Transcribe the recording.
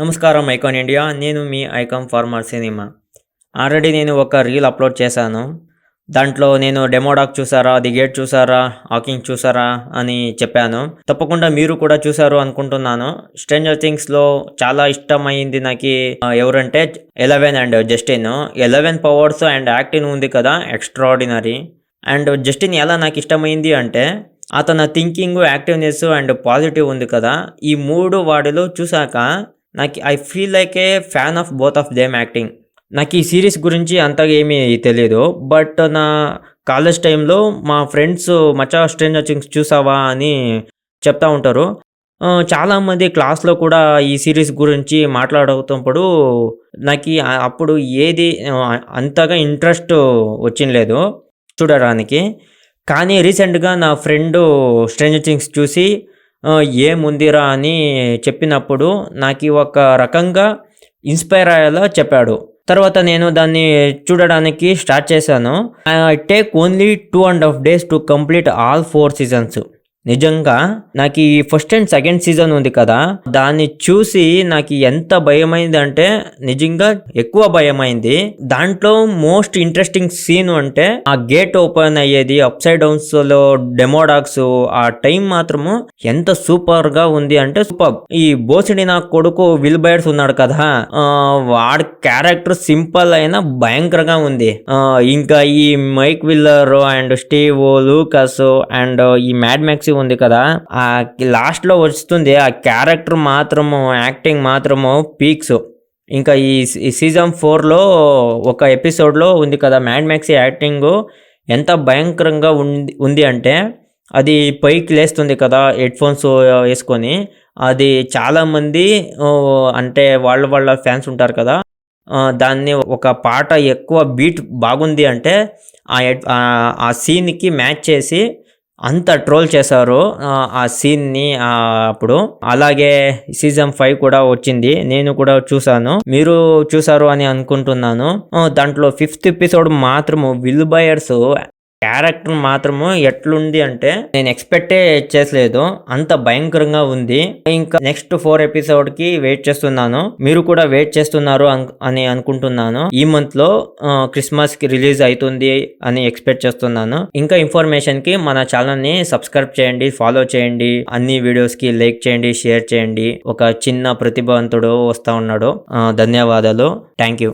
నమస్కారం icon India. నేను మీ icon farmer cinema. Already నేను ఒక రీల్ అప్లోడ్ చేశాను. దాంట్లో నేను డెమోడాక్ చూసారా, ది గేట్ చూసారా, హాకింగ్ చూసారా అని చెప్పాను. తప్పకుండా మీరు కూడా చూసారు అనుకుంటున్నాను. స్ట్రేంజర్ థింగ్స్లో చాలా ఇష్టమైంది నాకు ఎవరంటే 11 and Justin. 11 powers and acting ఉంది కదా, ఎక్స్ట్రాడినరీ. అండ్ జస్టిన్ ఎలా నాకు ఇష్టమైంది అంటే అతని థింకింగ్, యాక్టివ్నెస్ అండ్ పాజిటివ్ ఉంది కదా, ఈ మూడు వాడిలో చూసాక నాకు I feel like A fan of both of them acting. నాకు ఈ సిరీస్ గురించి అంతగా ఏమీ తెలియదు, బట్ నా కాలేజ్ టైంలో మా ఫ్రెండ్స్ మచ్చా స్ట్రేంజర్ థింగ్స్ చూసావా అని చెప్తా ఉంటారు. చాలామంది క్లాస్లో కూడా ఈ సిరీస్ గురించి మాట్లాడుతున్నప్పుడు నాకు అప్పుడు ఏది అంతగా ఇంట్రెస్ట్ వచ్చినలేదు చూడడానికి. కానీ రీసెంట్గా నా ఫ్రెండు స్ట్రేంజర్ థింగ్స్ చూసి ఏముందిరా అని చెప్పినప్పుడు నాకు ఒక రకంగా ఇన్స్పైర్ అయ్యేలా చెప్పాడు. తర్వాత నేను దాన్ని చూడడానికి స్టార్ట్ చేశాను. I take only 2.5 days to complete all 4 seasons. నిజంగా నాకు ఈ ఫస్ట్ అండ్ సెకండ్ సీజన్ ఉంది కదా, దాన్ని చూసి నాకు ఎంత భయమైంది అంటే నిజంగా ఎక్కువ భయమైంది. దాంట్లో మోస్ట్ ఇంట్రెస్టింగ్ సీన్ అంటే ఆ గేట్ ఓపెన్ అయ్యేది, అప్ సైడ్ డౌన్స్ లో డెమోడాక్స్, ఆ టైం మాత్రము ఎంత సూపర్ గా ఉంది అంటే సూపర్. ఈ బోసిడి నా కొడుకు విల్ బైర్స్ ఉన్నాడు కదా, వాడి క్యారెక్టర్ సింపుల్ అయినా భయంకరంగా ఉంది. ఇంకా ఈ మైక్ విల్లర్ అండ్ స్టీవ్ లూకస్ అండ్ ఈ మ్యాడ్ మ్యాక్స్ ఉంది కదా, ఆ లాస్ట్ లో వస్తుంది ఆ క్యారెక్టర్ మాత్రము, యాక్టింగ్ మాత్రము పీక్స్. ఇంకా ఈ సీజన్ 4లో ఒక ఎపిసోడ్లో ఉంది కదా, మ్యాడ్ మ్యాక్స్ యాక్టింగ్ ఎంత భయంకరంగా ఉంది అంటే అది పైకి లేస్తుంది కదా హెడ్ ఫోన్స్ వేసుకొని, అది చాలామంది అంటే వాళ్ళ ఫ్యాన్స్ ఉంటారు కదా, దాన్ని ఒక పాట ఎక్కువ బీట్ బాగుంది అంటే ఆ సీన్కి మ్యాచ్ చేసి అంత ట్రోల్ చేశారు ఆ సీన్ని అప్పుడు. అలాగే సీజన్ 5 కూడా వచ్చింది, నేను కూడా చూసాను, మీరు చూసారు అని అనుకుంటున్నాను. దాంట్లో 5th ఎపిసోడ్ మాత్రము విల్ బయర్స్ క్యారెక్టర్ మాత్రము ఎట్లుంది అంటే నేను ఎక్స్పెక్టే చేయలేదు, అంత భయంకరంగా ఉంది. ఇంకా నెక్స్ట్ 4 ఎపిసోడ్ కి వెయిట్ చేస్తున్నాను. మీరు కూడా వెయిట్ చేస్తున్నారు అని అనుకుంటున్నాను. ఈ మంత్ లో క్రిస్మస్ కి రిలీజ్ అవుతుంది అని ఎక్స్పెక్ట్ చేస్తున్నాను. ఇంకా ఇన్ఫర్మేషన్ కి మన ఛానల్ ని సబ్స్క్రైబ్ చేయండి, ఫాలో చేయండి, అన్ని వీడియోస్ కి లైక్ చేయండి, షేర్ చేయండి. ఒక చిన్న ప్రతిభావంతుడు వస్తా ఉన్నాడు. ధన్యవాదాలు. Thank you.